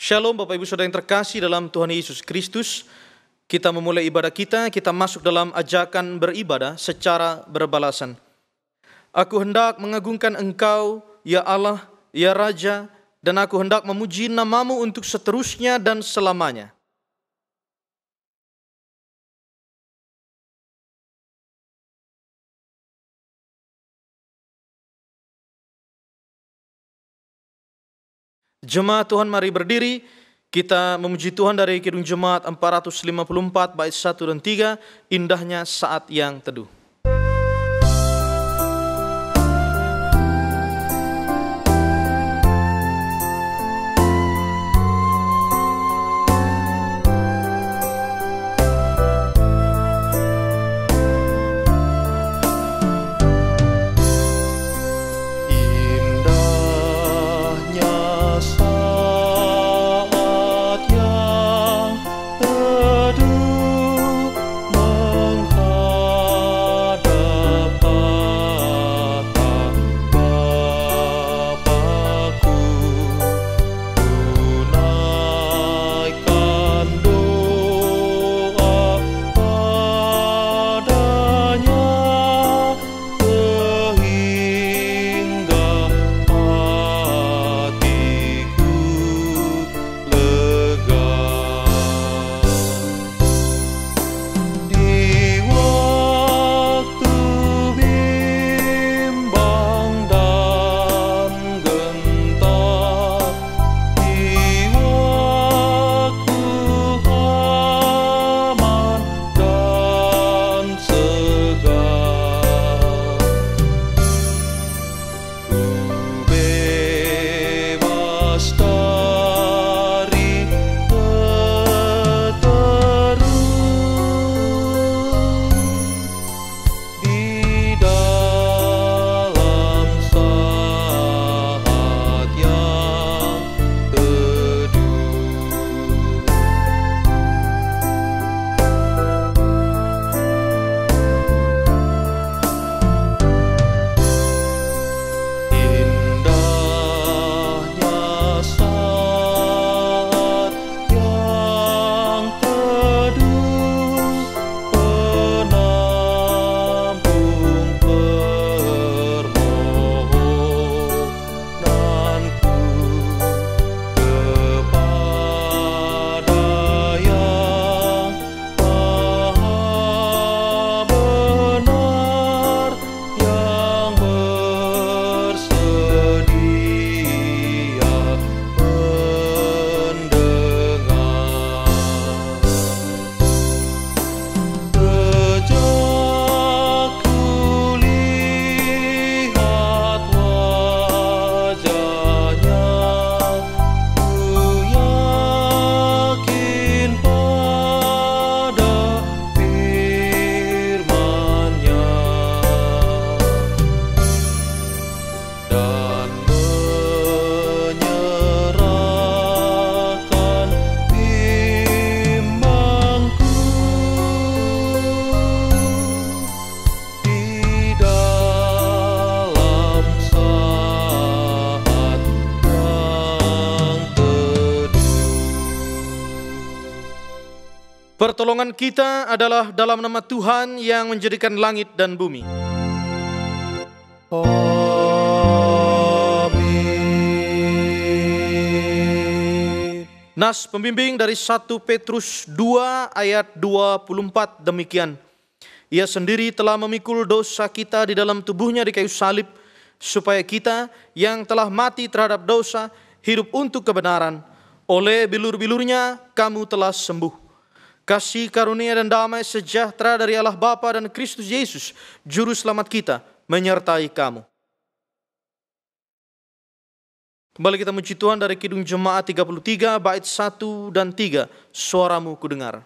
Shalom Bapak Ibu Saudara yang terkasih dalam Tuhan Yesus Kristus. Kita memulai ibadah kita masuk dalam ajakan beribadah secara berbalasan. Aku hendak mengagungkan Engkau, ya Allah, ya Raja, dan aku hendak memuji nama-Mu untuk seterusnya dan selamanya. Jemaat Tuhan, mari berdiri. Kita memuji Tuhan dari Kidung Jemaat 454 bait 1 dan 3, indahnya saat yang teduh. Pertolongan kita adalah dalam nama Tuhan yang menjadikan langit dan bumi. Amin. Nas pembimbing dari 1 Petrus 2 ayat 24 demikian. Ia sendiri telah memikul dosa kita di dalam tubuhnya di kayu salib, supaya kita yang telah mati terhadap dosa hidup untuk kebenaran. Oleh bilur-bilurnya kamu telah sembuh. Kasih karunia dan damai sejahtera dari Allah Bapa dan Kristus Yesus, Juru Selamat kita, menyertai kamu. Kembali kita memuji Tuhan dari Kidung Jemaat 33, bait 1 dan 3, suaramu kudengar.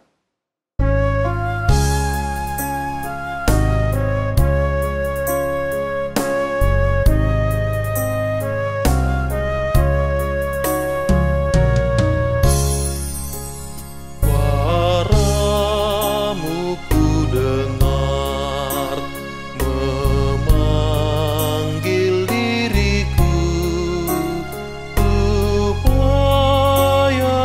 Supaya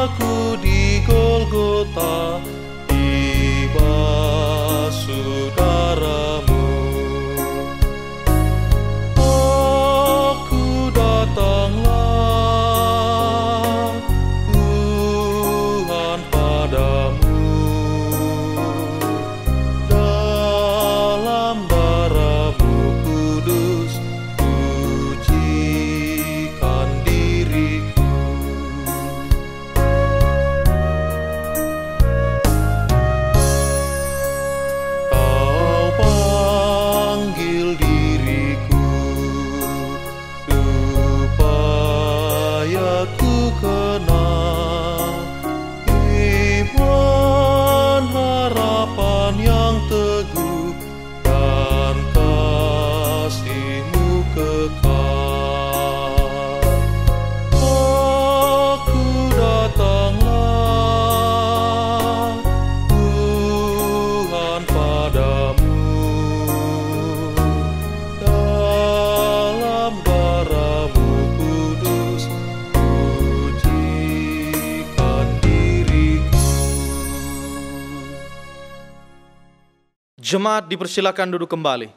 Jemaat dipersilakan duduk kembali.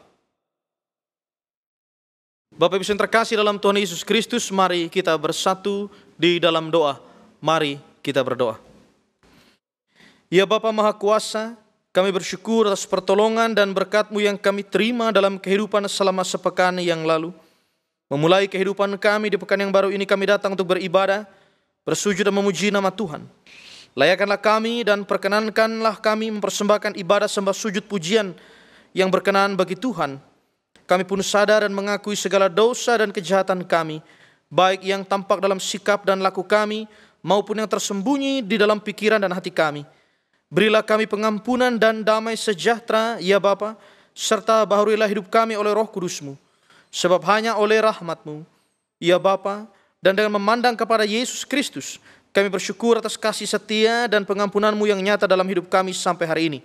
Bapak Ibu yang terkasih dalam Tuhan Yesus Kristus, mari kita bersatu di dalam doa. Mari kita berdoa. Ya Bapa Maha Kuasa, kami bersyukur atas pertolongan dan berkat-Mu yang kami terima dalam kehidupan selama sepekan yang lalu. Memulai kehidupan kami di pekan yang baru ini, kami datang untuk beribadah, bersujud dan memuji nama Tuhan. Layakkanlah kami dan perkenankanlah kami mempersembahkan ibadah sembah sujud pujian yang berkenan bagi Tuhan. Kami pun sadar dan mengakui segala dosa dan kejahatan kami, baik yang tampak dalam sikap dan laku kami, maupun yang tersembunyi di dalam pikiran dan hati kami. Berilah kami pengampunan dan damai sejahtera, ya Bapa, serta bahurilah hidup kami oleh Roh Kudus-Mu. Sebab hanya oleh rahmat-Mu, ya Bapa, dan dengan memandang kepada Yesus Kristus, kami bersyukur atas kasih setia dan pengampunan-Mu yang nyata dalam hidup kami sampai hari ini.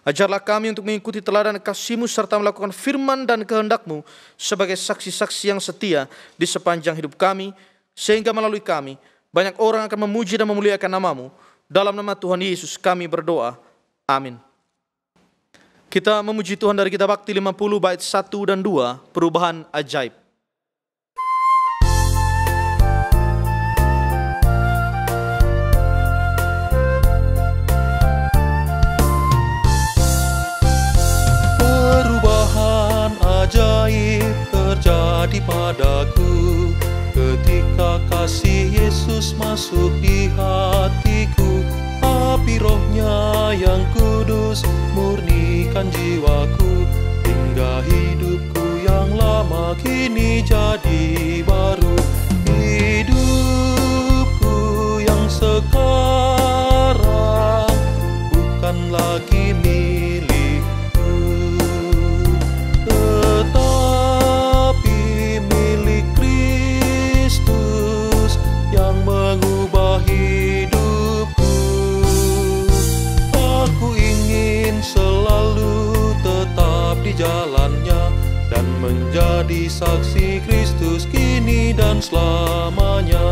Ajarlah kami untuk mengikuti teladan kasih-Mu serta melakukan firman dan kehendak-Mu sebagai saksi-saksi yang setia di sepanjang hidup kami, sehingga melalui kami banyak orang akan memuji dan memuliakan nama-Mu. Dalam nama Tuhan Yesus kami berdoa. Amin. Kita memuji Tuhan dari kitab Bakti 50 bait 1 dan 2, perubahan ajaib. Ajaib terjadi padaku ketika kasih Yesus masuk di hatiku. Api Roh-Nya yang kudus murnikan jiwaku, hingga hidupku yang lama kini jadi baru. Hidupku yang sekarang bukan lagi tetapi milik Kristus yang mengubah hidupku. Aku ingin selalu tetap di jalannya dan menjadi saksi Kristus kini dan selamanya.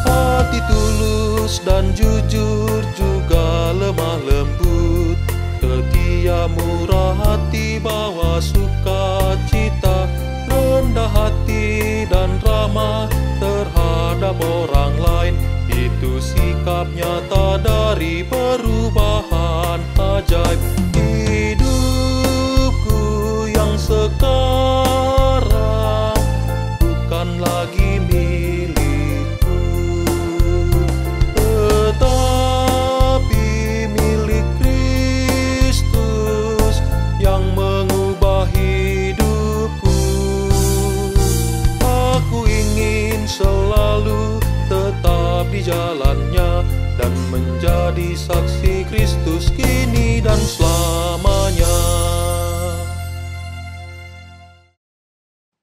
Hati tulus dan jujur juga lemah lembut, setia murah hati bawa sukacita, rendah hati dan ramah terhadap orang lain. Itu sikap nyata dari perubahan ajaib. Hidupku yang sekarang bukan lagi milikku, tetapi milik Kristus yang mengubah hidupku. Aku ingin selalu tetap di jalannya dan menjadi saksi Kristus kini dan selamanya.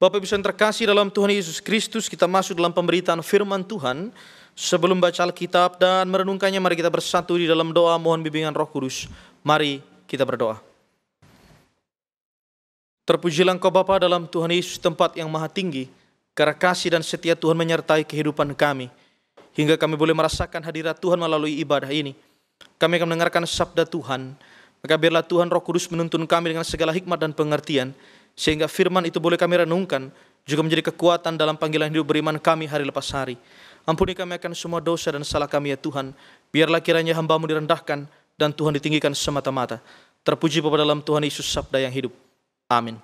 Bapak Ibu yang terkasih dalam Tuhan Yesus Kristus, kita masuk dalam pemberitaan firman Tuhan. Sebelum baca Alkitab dan merenungkannya, mari kita bersatu di dalam doa mohon bimbingan Roh Kudus. Mari kita berdoa. Terpujilah Engkau Bapa dalam Tuhan Yesus, tempat yang maha tinggi. Karena kasih dan setia Tuhan menyertai kehidupan kami, hingga kami boleh merasakan hadirat Tuhan melalui ibadah ini. Kami akan mendengarkan sabda Tuhan. Maka biarlah Tuhan Roh Kudus menuntun kami dengan segala hikmat dan pengertian, sehingga firman itu boleh kami renungkan, juga menjadi kekuatan dalam panggilan hidup beriman kami hari lepas hari. Ampuni kami akan semua dosa dan salah kami ya Tuhan. Biarlah kiranya hamba-Mu direndahkan dan Tuhan ditinggikan semata-mata. Terpuji Bapa dalam Tuhan Yesus sabda yang hidup. Amin.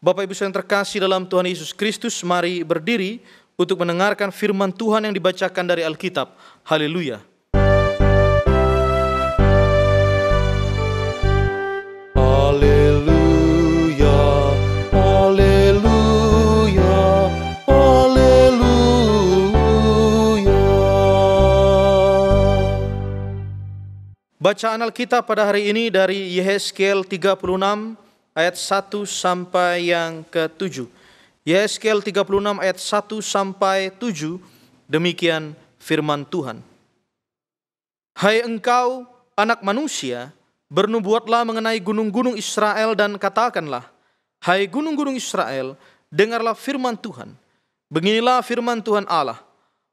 Bapak Ibu yang terkasih dalam Tuhan Yesus Kristus, mari berdiri untuk mendengarkan firman Tuhan yang dibacakan dari Alkitab. Haleluya. Haleluya, haleluya, haleluya. Bacaan Alkitab pada hari ini dari Yehezkiel 36 ayat 1 sampai yang ke-7. Yehezkiel 36 ayat 1 sampai 7, demikian firman Tuhan. Hai engkau anak manusia, bernubuatlah mengenai gunung-gunung Israel dan katakanlah, hai gunung-gunung Israel, dengarlah firman Tuhan. Beginilah firman Tuhan Allah,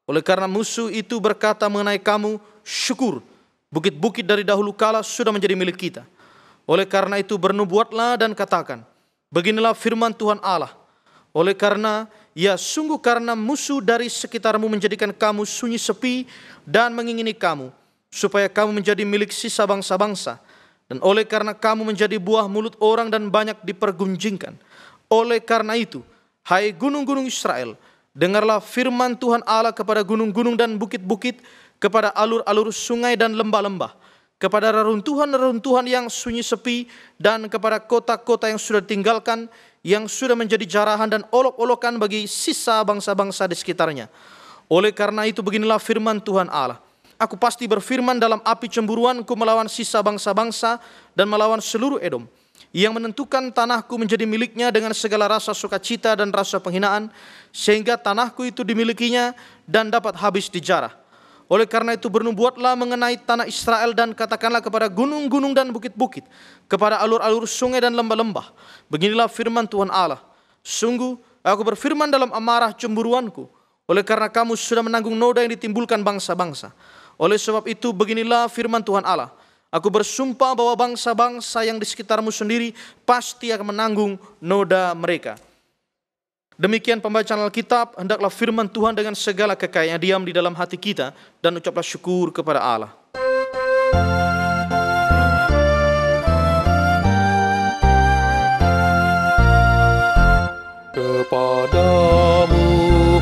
Oleh karena musuh itu berkata mengenai kamu, syukur, bukit-bukit dari dahulu kala sudah menjadi milik kita. Oleh karena itu bernubuatlah dan katakan, beginilah firman Tuhan Allah. Oleh karena, ya sungguh karena musuh dari sekitarmu menjadikan kamu sunyi sepi dan mengingini kamu, supaya kamu menjadi milik sisa bangsa-bangsa. Dan oleh karena kamu menjadi buah mulut orang dan banyak dipergunjingkan. Oleh karena itu, hai gunung-gunung Israel, dengarlah firman Tuhan Allah kepada gunung-gunung dan bukit-bukit, kepada alur-alur sungai dan lembah-lembah, kepada reruntuhan-reruntuhan yang sunyi sepi, dan kepada kota-kota yang sudah ditinggalkan, yang sudah menjadi jarahan dan olok-olokan bagi sisa bangsa-bangsa di sekitarnya. Oleh karena itu beginilah firman Tuhan Allah. Aku pasti berfirman dalam api cemburuanku melawan sisa bangsa-bangsa dan melawan seluruh Edom, yang menentukan tanahku menjadi miliknya dengan segala rasa sukacita dan rasa penghinaan, sehingga tanahku itu dimilikinya dan dapat habis dijarah. Oleh karena itu bernubuatlah mengenai tanah Israel dan katakanlah kepada gunung-gunung dan bukit-bukit, kepada alur-alur sungai dan lembah-lembah, beginilah firman Tuhan Allah. Sungguh aku berfirman dalam amarah cemburuanku, oleh karena kamu sudah menanggung noda yang ditimbulkan bangsa-bangsa. Oleh sebab itu beginilah firman Tuhan Allah. Aku bersumpah bahwa bangsa-bangsa yang di sekitarmu sendiri pasti akan menanggung noda mereka. Demikian pembacaan Alkitab. Hendaklah firman Tuhan dengan segala kekayaan diam di dalam hati kita, dan ucaplah syukur kepada Allah. Kepadamu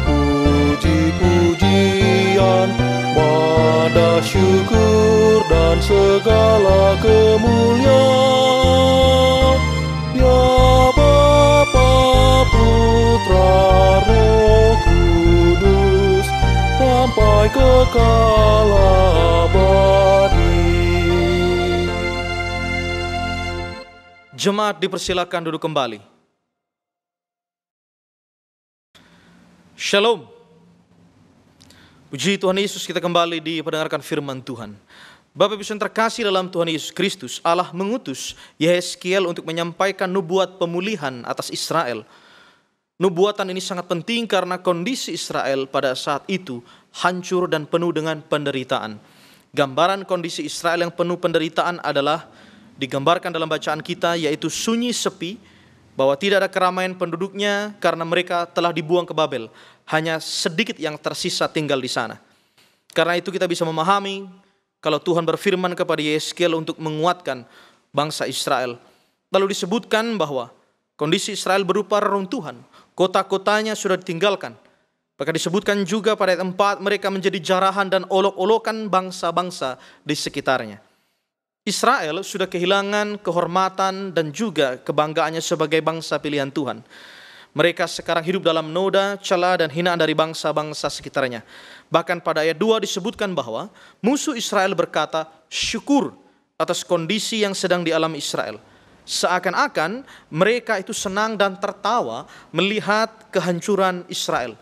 puji-pujian, pada syukur dan segala kemuliaan, ya Bapa, Putra, Roh Kudus, sampai kekal abadi. Jemaat dipersilakan duduk kembali. Shalom. Puji Tuhan Yesus, kita kembali diperdengarkan firman Tuhan. Bapak Ibu yang terkasih dalam Tuhan Yesus Kristus, Allah mengutus Yehezkiel untuk menyampaikan nubuat pemulihan atas Israel. Nubuatan ini sangat penting karena kondisi Israel pada saat itu hancur dan penuh dengan penderitaan. Gambaran kondisi Israel yang penuh penderitaan adalah digambarkan dalam bacaan kita, yaitu sunyi sepi, bahwa tidak ada keramaian penduduknya karena mereka telah dibuang ke Babel. Hanya sedikit yang tersisa tinggal di sana. Karena itu kita bisa memahami kalau Tuhan berfirman kepada Yehezkiel untuk menguatkan bangsa Israel. Lalu disebutkan bahwa kondisi Israel berupa reruntuhan. Kota-kotanya sudah ditinggalkan. Maka disebutkan juga pada ayat 4, mereka menjadi jarahan dan olok-olokan bangsa-bangsa di sekitarnya. Israel sudah kehilangan kehormatan dan juga kebanggaannya sebagai bangsa pilihan Tuhan. Mereka sekarang hidup dalam noda, cela dan hinaan dari bangsa-bangsa sekitarnya. Bahkan pada ayat 2 disebutkan bahwa musuh Israel berkata syukur atas kondisi yang sedang dialami Israel. Seakan-akan mereka itu senang dan tertawa melihat kehancuran Israel.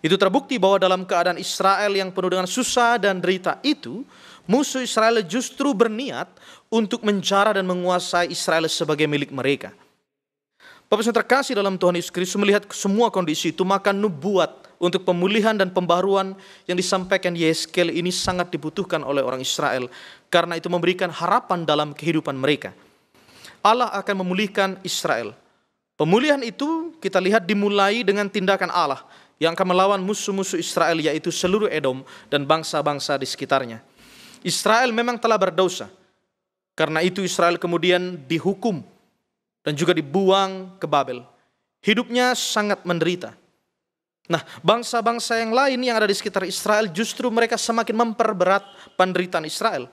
Itu terbukti bahwa dalam keadaan Israel yang penuh dengan susah dan derita itu, musuh Israel justru berniat untuk menjara dan menguasai Israel sebagai milik mereka. Bapak yang terkasih dalam Tuhan Yesus Kristus, melihat semua kondisi itu, maka nubuat untuk pemulihan dan pembaruan yang disampaikan Yehezkiel ini sangat dibutuhkan oleh orang Israel, karena itu memberikan harapan dalam kehidupan mereka. Allah akan memulihkan Israel. Pemulihan itu kita lihat dimulai dengan tindakan Allah yang akan melawan musuh-musuh Israel, yaitu seluruh Edom dan bangsa-bangsa di sekitarnya. Israel memang telah berdosa. Karena itu Israel kemudian dihukum dan juga dibuang ke Babel. Hidupnya sangat menderita. Nah, bangsa-bangsa yang lain yang ada di sekitar Israel justru mereka semakin memperberat penderitaan Israel.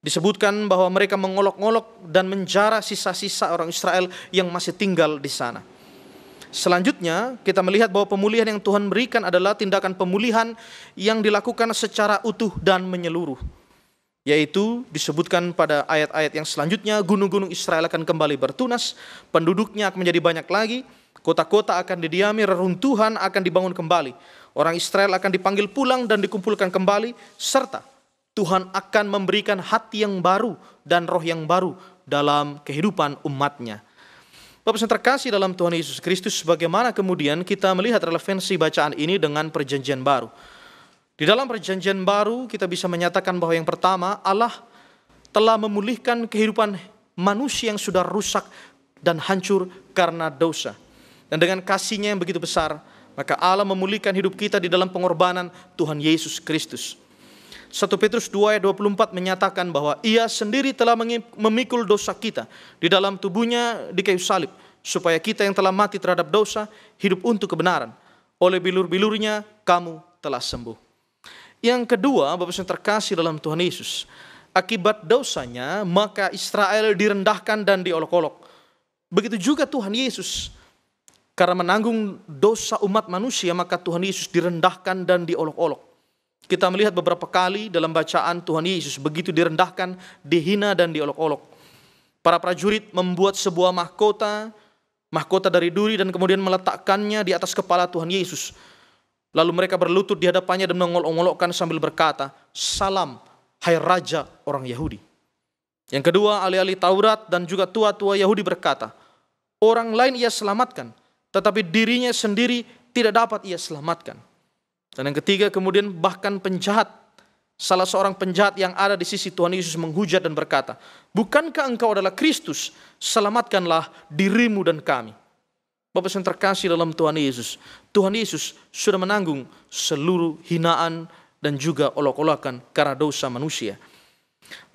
Disebutkan bahwa mereka mengolok-olok dan menjara sisa-sisa orang Israel yang masih tinggal di sana. Selanjutnya kita melihat bahwa pemulihan yang Tuhan berikan adalah tindakan pemulihan yang dilakukan secara utuh dan menyeluruh. Yaitu disebutkan pada ayat-ayat yang selanjutnya, gunung-gunung Israel akan kembali bertunas, penduduknya akan menjadi banyak lagi, kota-kota akan didiami, reruntuhan akan dibangun kembali, orang Israel akan dipanggil pulang dan dikumpulkan kembali, serta Tuhan akan memberikan hati yang baru dan roh yang baru dalam kehidupan umatnya. Bapak yang terkasih dalam Tuhan Yesus Kristus, bagaimana kemudian kita melihat relevansi bacaan ini dengan perjanjian baru. Di dalam perjanjian baru kita bisa menyatakan bahwa yang pertama, Allah telah memulihkan kehidupan manusia yang sudah rusak dan hancur karena dosa. Dan dengan kasih-Nya yang begitu besar, maka Allah memulihkan hidup kita di dalam pengorbanan Tuhan Yesus Kristus. 1 Petrus 2 ayat 24 menyatakan bahwa Ia sendiri telah memikul dosa kita di dalam tubuhnya di kayu salib, supaya kita yang telah mati terhadap dosa hidup untuk kebenaran. Oleh bilur-bilurnya kamu telah sembuh. Yang kedua, Bapak yang terkasih dalam Tuhan Yesus, akibat dosanya maka Israel direndahkan dan diolok-olok. Begitu juga Tuhan Yesus, karena menanggung dosa umat manusia, maka Tuhan Yesus direndahkan dan diolok-olok. Kita melihat beberapa kali dalam bacaan Tuhan Yesus begitu direndahkan, dihina dan diolok-olok. Para prajurit membuat sebuah mahkota dari duri dan kemudian meletakkannya di atas kepala Tuhan Yesus. Lalu mereka berlutut di hadapannya dan mengolok-olokkan sambil berkata, "Salam, hai Raja orang Yahudi." Yang kedua, ahli-ahli Taurat dan juga tua-tua Yahudi berkata, "Orang lain Ia selamatkan, tetapi dirinya sendiri tidak dapat Ia selamatkan." Dan yang ketiga, kemudian bahkan penjahat, salah seorang penjahat yang ada di sisi Tuhan Yesus menghujat dan berkata, "Bukankah engkau adalah Kristus? Selamatkanlah dirimu dan kami." Bapak yang terkasih dalam Tuhan Yesus sudah menanggung seluruh hinaan dan juga olok-olokan karena dosa manusia.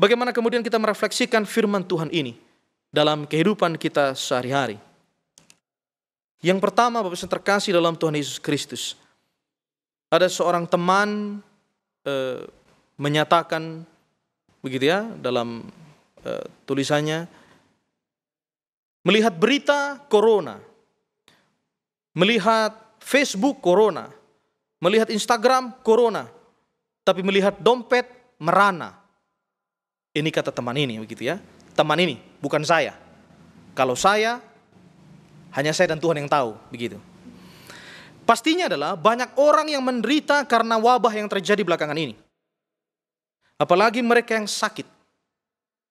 Bagaimana kemudian kita merefleksikan firman Tuhan ini dalam kehidupan kita sehari-hari? Yang pertama, Bapak yang terkasih dalam Tuhan Yesus Kristus, ada seorang teman menyatakan begitu ya dalam tulisannya, melihat berita corona, melihat Facebook corona, melihat Instagram corona, tapi melihat dompet merana. Ini kata teman ini begitu ya. Teman ini, bukan saya. Kalau saya, hanya saya dan Tuhan yang tahu begitu. Pastinya adalah banyak orang yang menderita karena wabah yang terjadi belakangan ini. Apalagi mereka yang sakit.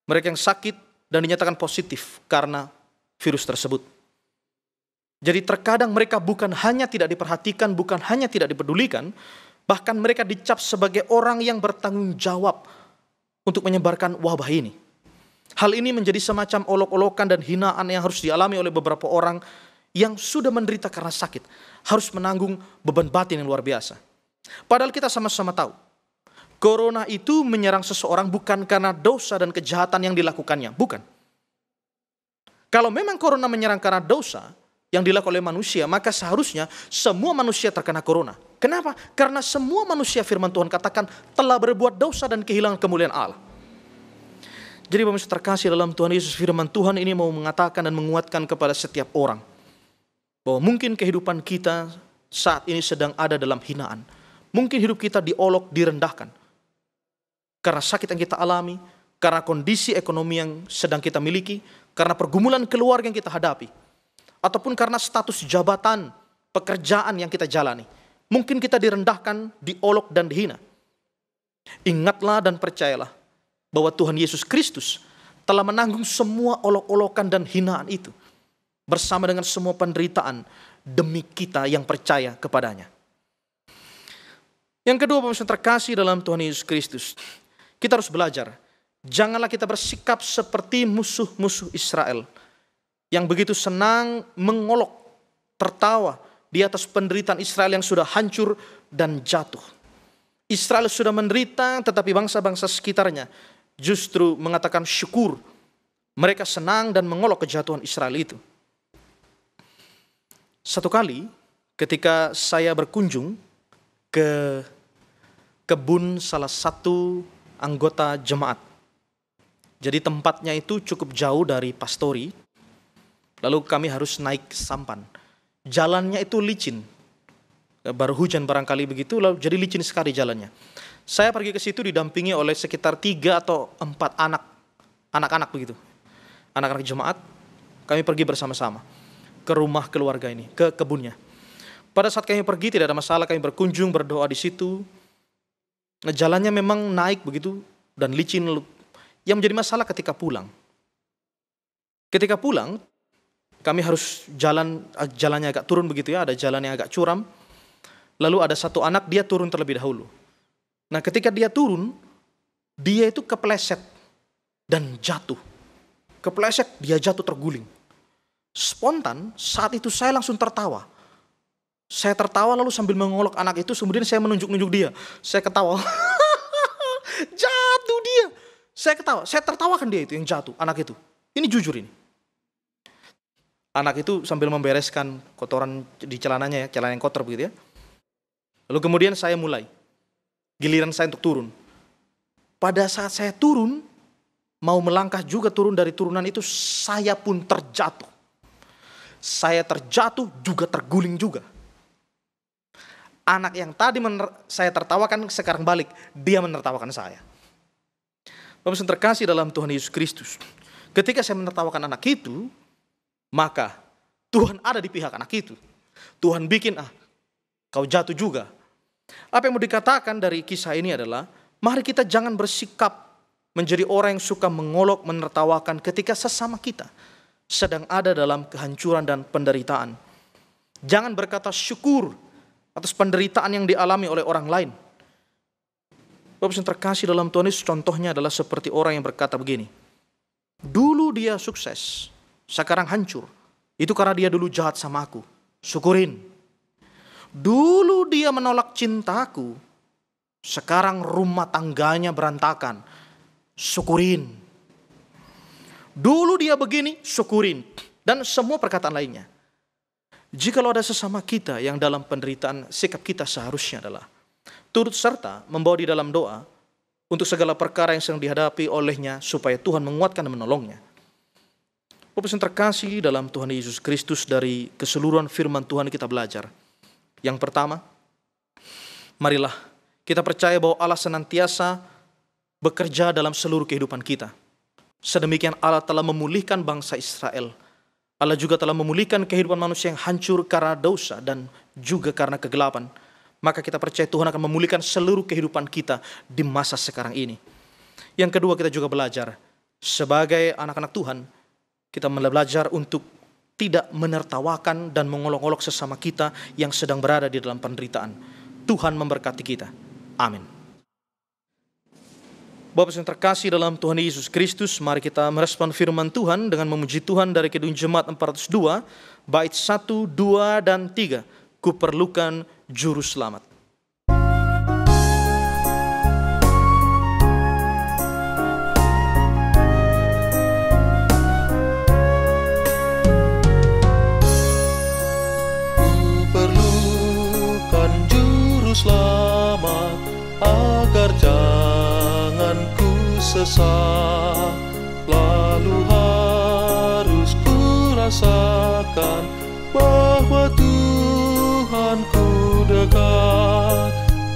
Mereka yang sakit dan dinyatakan positif karena virus tersebut. Jadi terkadang mereka bukan hanya tidak diperhatikan, bukan hanya tidak dipedulikan, bahkan mereka dicap sebagai orang yang bertanggung jawab untuk menyebarkan wabah ini. Hal ini menjadi semacam olok-olokan dan hinaan yang harus dialami oleh beberapa orang yang sudah menderita karena sakit, harus menanggung beban batin yang luar biasa. Padahal kita sama-sama tahu, corona itu menyerang seseorang bukan karena dosa dan kejahatan yang dilakukannya, bukan. Kalau memang corona menyerang karena dosa yang dilakukan oleh manusia, maka seharusnya semua manusia terkena corona. Kenapa? Karena semua manusia, firman Tuhan katakan, telah berbuat dosa dan kehilangan kemuliaan Allah. Jadi pemirsa terkasih dalam Tuhan Yesus, firman Tuhan ini mau mengatakan dan menguatkan kepada setiap orang bahwa mungkin kehidupan kita saat ini sedang ada dalam hinaan. Mungkin hidup kita diolok, direndahkan. Karena sakit yang kita alami, karena kondisi ekonomi yang sedang kita miliki, karena pergumulan keluarga yang kita hadapi. Ataupun karena status jabatan, pekerjaan yang kita jalani. Mungkin kita direndahkan, diolok dan dihina. Ingatlah dan percayalah bahwa Tuhan Yesus Kristus telah menanggung semua olok-olokan dan hinaan itu, bersama dengan semua penderitaan demi kita yang percaya kepadanya. Yang kedua, pemirsa terkasih dalam Tuhan Yesus Kristus, kita harus belajar, janganlah kita bersikap seperti musuh-musuh Israel yang begitu senang mengolok, tertawa di atas penderitaan Israel yang sudah hancur dan jatuh. Israel sudah menderita, tetapi bangsa-bangsa sekitarnya justru mengatakan syukur. Mereka senang dan mengolok kejatuhan Israel itu. Satu kali ketika saya berkunjung ke kebun salah satu anggota jemaat. Jadi tempatnya itu cukup jauh dari pastori. Lalu kami harus naik sampan. Jalannya itu licin. Baru hujan barangkali begitu, lalu jadi licin sekali jalannya. Saya pergi ke situ didampingi oleh sekitar 3 atau 4 anak-anak begitu. Anak-anak jemaat, kami pergi bersama-sama ke rumah keluarga ini, ke kebunnya. Pada saat kami pergi tidak ada masalah, kami berkunjung, berdoa di situ. Nah, jalannya memang naik begitu dan licin. Yang menjadi masalah ketika pulang. Ketika pulang, kami harus jalannya agak turun begitu ya, ada jalan yang agak curam. Lalu ada satu anak, dia turun terlebih dahulu. Nah ketika dia turun, dia itu kepleset dan jatuh. Kepleset, dia jatuh terguling. Spontan, saat itu saya langsung tertawa. Saya tertawa lalu sambil mengolok anak itu, kemudian saya menunjuk-nunjuk dia. Saya ketawa. Jatuh dia. Saya ketawa, saya tertawakan dia itu yang jatuh, anak itu. Ini jujur ini. Anak itu sambil membereskan kotoran di celananya ya, celana yang kotor begitu ya. Lalu kemudian saya mulai. Giliran saya untuk turun. Pada saat saya turun, mau melangkah juga turun dari turunan itu, saya pun terjatuh. Saya terjatuh juga terguling juga. Anak yang tadi saya tertawakan sekarang balik, dia menertawakan saya. Bapak yang terkasih dalam Tuhan Yesus Kristus, ketika saya menertawakan anak itu, maka Tuhan ada di pihak anak itu. Tuhan bikin, kau jatuh juga. Apa yang mau dikatakan dari kisah ini adalah, mari kita jangan bersikap menjadi orang yang suka mengolok, menertawakan ketika sesama kita sedang ada dalam kehancuran dan penderitaan. Jangan berkata syukur atas penderitaan yang dialami oleh orang lain. Bapak yang terkasih dalam Tuhan Yesus, contohnya adalah seperti orang yang berkata begini, dulu dia sukses, sekarang hancur. Itu karena dia dulu jahat sama aku. Syukurin. Dulu dia menolak cintaku, sekarang rumah tangganya berantakan. Syukurin. Dulu dia begini, syukurin. Dan semua perkataan lainnya. Jikalau ada sesama kita yang dalam penderitaan, sikap kita seharusnya adalah turut serta membawa di dalam doa untuk segala perkara yang sedang dihadapi olehnya, supaya Tuhan menguatkan dan menolongnya. Bapak yang terkasih dalam Tuhan Yesus Kristus, dari keseluruhan firman Tuhan kita belajar. Yang pertama, marilah kita percaya bahwa Allah senantiasa bekerja dalam seluruh kehidupan kita. Sedemikian Allah telah memulihkan bangsa Israel. Allah juga telah memulihkan kehidupan manusia yang hancur karena dosa dan juga karena kegelapan. Maka kita percaya Tuhan akan memulihkan seluruh kehidupan kita di masa sekarang ini. Yang kedua, kita juga belajar sebagai anak-anak Tuhan, kita belajar untuk tidak menertawakan dan mengolok-olok sesama kita yang sedang berada di dalam penderitaan. Tuhan memberkati kita. Amin. Bapak yang terkasih dalam Tuhan Yesus Kristus, mari kita merespon firman Tuhan dengan memuji Tuhan dari Kidung Jemaat 402, bait 1, 2, dan 3. Kuperlukan juru selamat. Kuperlukan juru selamat agar jangan ku sesat. Lalu harus ku rasakan bahwa Tuhanku dekat,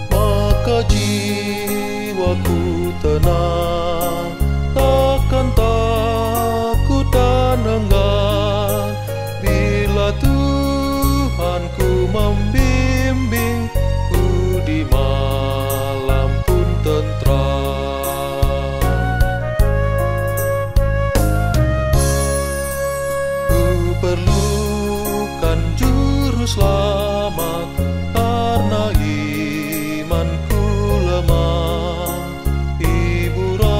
maka jiwaku tenang, takkan takut dan enggan bila Tuhanku membimbing ku di malam pun tentram. Ku perlukan juru selamat karena imanku lemah, hiburan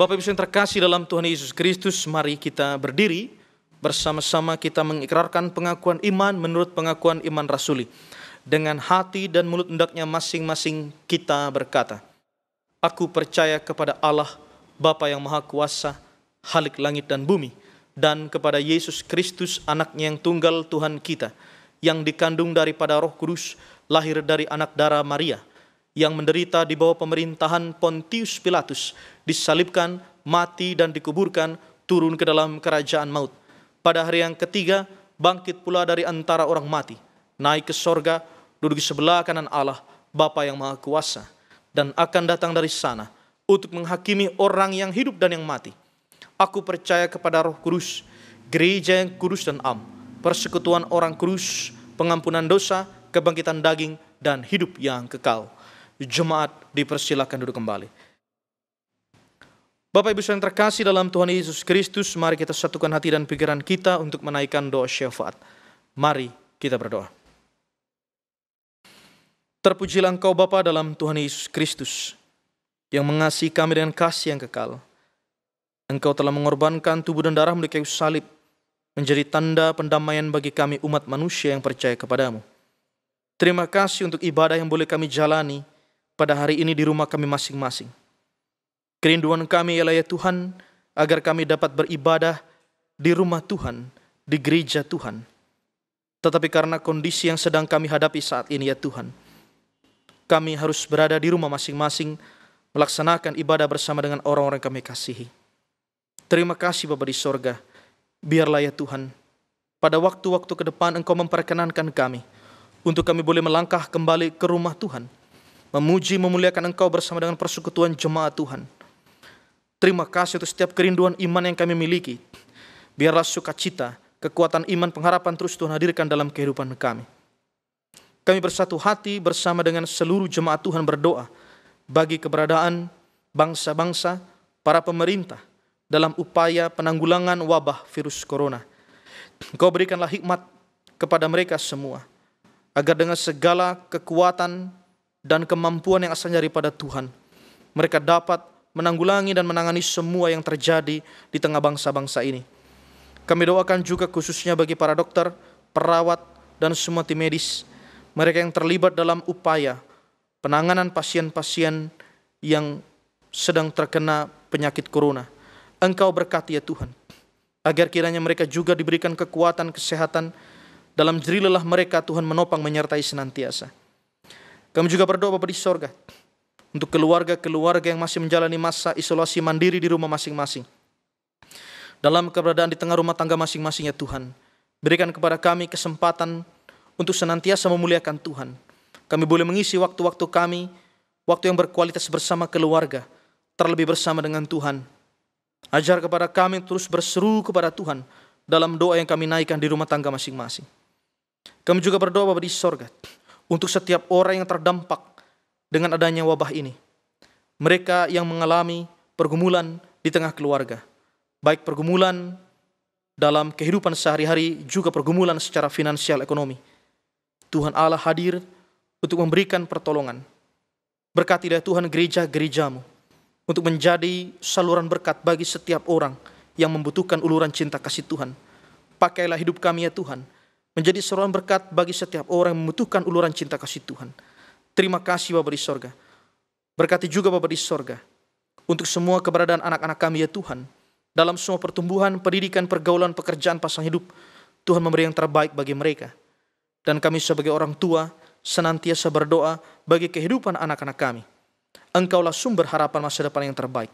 Bapak Ibu yang terkasih dalam Tuhan Yesus Kristus, mari kita berdiri bersama-sama kita mengikrarkan pengakuan iman menurut pengakuan iman rasuli. Dengan hati dan mulut hendaknya masing-masing kita berkata, Aku percaya kepada Allah, Bapa yang Maha Kuasa, Khalik langit dan bumi, dan kepada Yesus Kristus, anaknya yang tunggal Tuhan kita, yang dikandung daripada Roh Kudus, lahir dari anak darah Maria, yang menderita di bawah pemerintahan Pontius Pilatus, disalibkan, mati dan dikuburkan, turun ke dalam kerajaan maut. Pada hari yang ketiga, bangkit pula dari antara orang mati, naik ke sorga, duduk di sebelah kanan Allah, Bapa yang Maha Kuasa, dan akan datang dari sana untuk menghakimi orang yang hidup dan yang mati. Aku percaya kepada Roh Kudus, gereja yang kudus dan am, persekutuan orang kudus, pengampunan dosa, kebangkitan daging, dan hidup yang kekal. Jemaat dipersilakan duduk kembali. Bapak Ibu yang terkasih dalam Tuhan Yesus Kristus, mari kita satukan hati dan pikiran kita untuk menaikkan doa syafaat. Mari kita berdoa. Terpujilah Engkau Bapa dalam Tuhan Yesus Kristus, yang mengasihi kami dengan kasih yang kekal. Engkau telah mengorbankan tubuh dan darahmu di kayu salib, menjadi tanda pendamaian bagi kami umat manusia yang percaya kepadamu. Terima kasih untuk ibadah yang boleh kami jalani pada hari ini di rumah kami masing-masing. Kerinduan kami ialah ya Tuhan, agar kami dapat beribadah di rumah Tuhan, di gereja Tuhan. Tetapi karena kondisi yang sedang kami hadapi saat ini ya Tuhan, kami harus berada di rumah masing-masing, melaksanakan ibadah bersama dengan orang-orang yang kami kasihi. Terima kasih Bapa di sorga, biarlah ya Tuhan, pada waktu-waktu ke depan Engkau memperkenankan kami, untuk kami boleh melangkah kembali ke rumah Tuhan, memuji memuliakan Engkau bersama dengan persekutuan jemaat Tuhan. Terima kasih untuk setiap kerinduan iman yang kami miliki. Biarlah sukacita, kekuatan iman, pengharapan terus Tuhan hadirkan dalam kehidupan kami. Kami bersatu hati bersama dengan seluruh jemaat Tuhan berdoa bagi keberadaan bangsa-bangsa, para pemerintah dalam upaya penanggulangan wabah virus corona. Engkau berikanlah hikmat kepada mereka semua, agar dengan segala kekuatan dan kemampuan yang asalnya daripada Tuhan, mereka dapat menanggulangi dan menangani semua yang terjadi di tengah bangsa-bangsa ini. Kami doakan juga khususnya bagi para dokter, perawat, dan semua tim medis, mereka yang terlibat dalam upaya penanganan pasien-pasien yang sedang terkena penyakit corona. Engkau berkati ya Tuhan, agar kiranya mereka juga diberikan kekuatan kesehatan dalam jerih lelah mereka, Tuhan menopang menyertai senantiasa. Kami juga berdoa Bapa di sorga, untuk keluarga-keluarga yang masih menjalani masa isolasi mandiri di rumah masing-masing. Dalam keberadaan di tengah rumah tangga masing-masing ya Tuhan, berikan kepada kami kesempatan untuk senantiasa memuliakan Tuhan. Kami boleh mengisi waktu-waktu kami, waktu yang berkualitas bersama keluarga, terlebih bersama dengan Tuhan. Ajar kepada kami terus berseru kepada Tuhan dalam doa yang kami naikkan di rumah tangga masing-masing. Kami juga berdoa Bapa di sorga, untuk setiap orang yang terdampak dengan adanya wabah ini. Mereka yang mengalami pergumulan di tengah keluarga, baik pergumulan dalam kehidupan sehari-hari, juga pergumulan secara finansial ekonomi. Tuhan Allah hadir untuk memberikan pertolongan. Berkati ya Tuhan gereja-gerejamu, untuk menjadi saluran berkat bagi setiap orang yang membutuhkan uluran cinta kasih Tuhan. Pakailah hidup kami ya Tuhan, menjadi saluran berkat bagi setiap orang yang membutuhkan uluran cinta kasih Tuhan. Terima kasih Bapa di sorga. Berkati juga Bapa di sorga, untuk semua keberadaan anak-anak kami ya Tuhan, dalam semua pertumbuhan, pendidikan, pergaulan, pekerjaan, pasang hidup. Tuhan memberi yang terbaik bagi mereka. Dan kami sebagai orang tua senantiasa berdoa bagi kehidupan anak-anak kami. Engkaulah sumber harapan masa depan yang terbaik.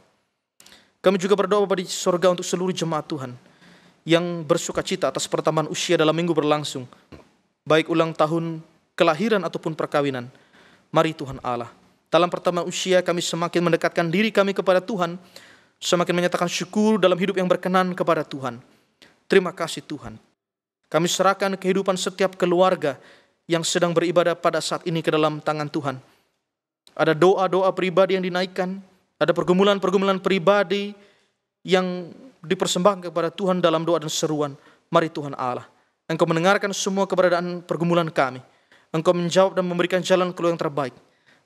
Kami juga berdoa Bapa di sorga untuk seluruh jemaat Tuhan yang bersukacita atas pertambahan usia dalam minggu berlangsung, baik ulang tahun kelahiran ataupun perkawinan. Mari Tuhan Allah, dalam pertambahan usia kami semakin mendekatkan diri kami kepada Tuhan, semakin menyatakan syukur dalam hidup yang berkenan kepada Tuhan. Terima kasih Tuhan. Kami serahkan kehidupan setiap keluarga yang sedang beribadah pada saat ini ke dalam tangan Tuhan. Ada doa-doa pribadi yang dinaikkan, ada pergumulan-pergumulan pribadi yang dipersembahkan kepada Tuhan dalam doa dan seruan. Mari Tuhan Allah, Engkau mendengarkan semua keberadaan pergumulan kami. Engkau menjawab dan memberikan jalan keluar yang terbaik.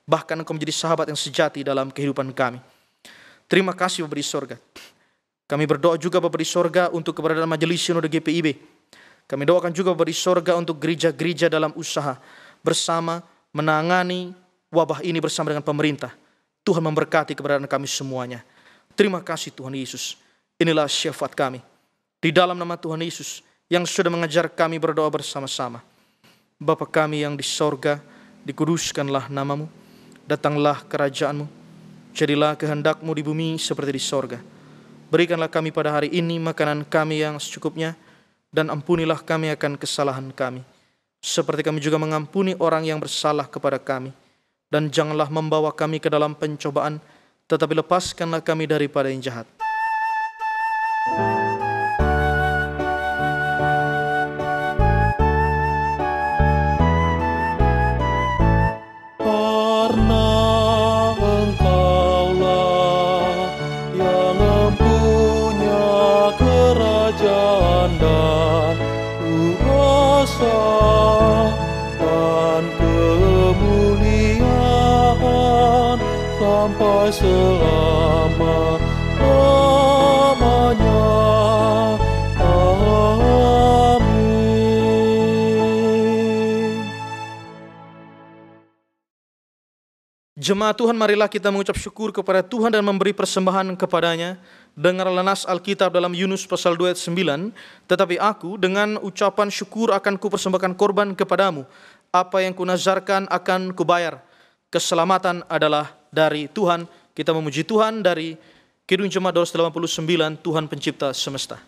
Bahkan Engkau menjadi sahabat yang sejati dalam kehidupan kami. Terima kasih Bapa di sorga. Kami berdoa juga Bapa di sorga untuk keberadaan Majelis Sinode GPIB. Kami doakan juga Bapa di sorga untuk gereja-gereja dalam usaha bersama menangani wabah ini bersama dengan pemerintah. Tuhan memberkati keberadaan kami semuanya. Terima kasih Tuhan Yesus. Inilah syafaat kami. Di dalam nama Tuhan Yesus yang sudah mengajar kami berdoa bersama-sama. Bapa kami yang di sorga, dikuduskanlah namamu. Datanglah kerajaanmu. Jadilah kehendak-Mu di bumi seperti di sorga. Berikanlah kami pada hari ini makanan kami yang secukupnya, dan ampunilah kami akan kesalahan kami, seperti kami juga mengampuni orang yang bersalah kepada kami. Dan janganlah membawa kami ke dalam pencobaan, tetapi lepaskanlah kami daripada yang jahat. Sampai selama-lamanya. Amin. Jemaat Tuhan, marilah kita mengucap syukur kepada Tuhan dan memberi persembahan kepadanya. Dengarlah nas Alkitab dalam Yunus pasal 2 ayat 9. Tetapi aku dengan ucapan syukur akan kupersembahkan korban kepadamu. Apa yang kunazarkan akan kubayar. Keselamatan adalah dari Tuhan. Kita memuji Tuhan dari Kidung Jemaat 289, Tuhan pencipta semesta.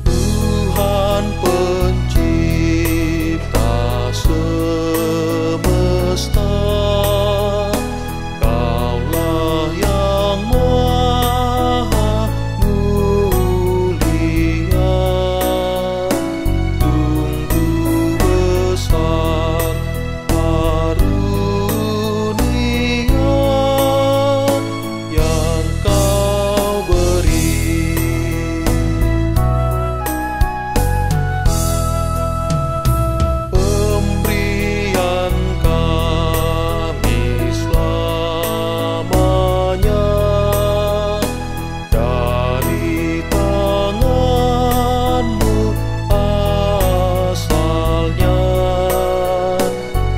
Tuhan pencipta semesta, Kaulah yang maha mulia. Tunggu besar karunia yang Kau beri. Pemberian kami selamanya dari tangan-Mu asalnya,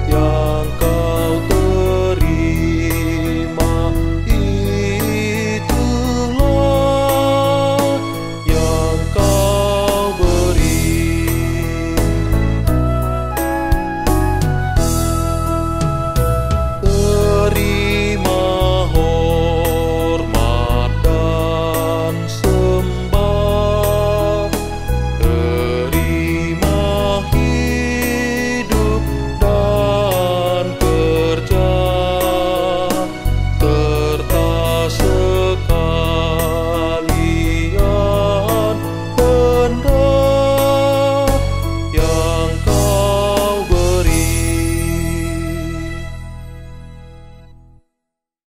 yang Kau terima itulah yang Kau beri. Terima hormat dan sembah, terima hidup dan kerja, serta sekalian benda yang Kau beri.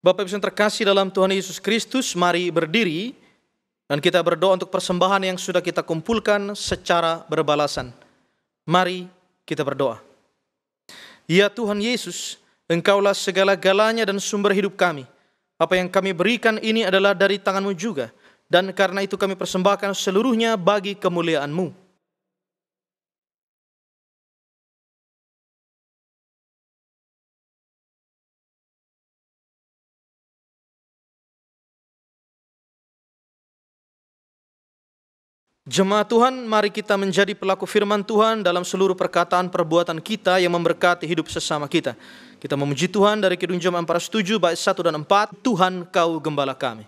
Bapak Ibu yang terkasih dalam Tuhan Yesus Kristus, mari berdiri dan kita berdoa untuk persembahan yang sudah kita kumpulkan secara berbalasan. Mari kita berdoa. Ya Tuhan Yesus, Engkaulah segala-galanya dan sumber hidup kami. Apa yang kami berikan ini adalah dari tangan-Mu juga, dan karena itu kami persembahkan seluruhnya bagi kemuliaan-Mu. Jemaat Tuhan, mari kita menjadi pelaku firman Tuhan dalam seluruh perkataan perbuatan kita yang memberkati hidup sesama kita. Kita memuji Tuhan dari Kidung Jemaat 407 bait 1 dan 4. Tuhan Kau gembala kami.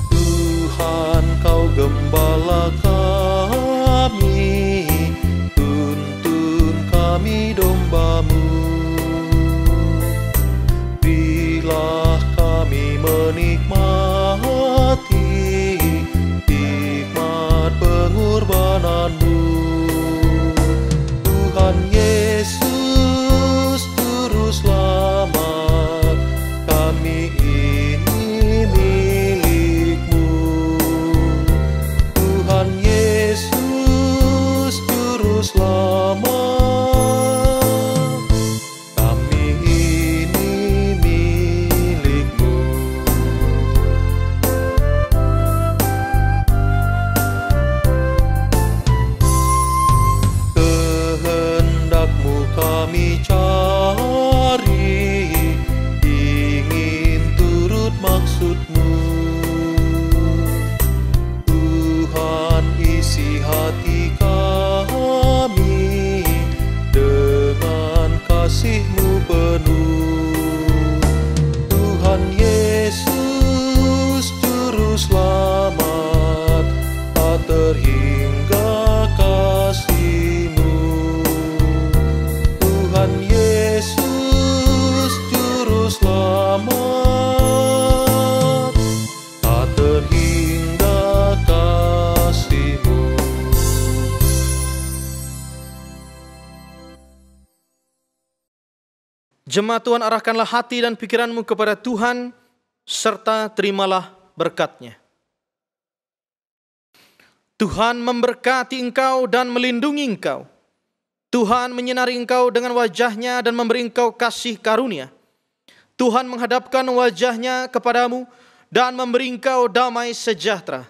Tuhan Kau gembala kami, tuntun kami domba-Mu. Bilah kami menikmati nikmat pengorbanan-Mu. Tuhan Yesus, Jemaat Tuhan, arahkanlah hati dan pikiranmu kepada Tuhan, serta terimalah berkat-Nya. Tuhan memberkati engkau dan melindungi engkau. Tuhan menyinari engkau dengan wajah-Nya dan memberi engkau kasih karunia. Tuhan menghadapkan wajah-Nya kepadamu dan memberi engkau damai sejahtera.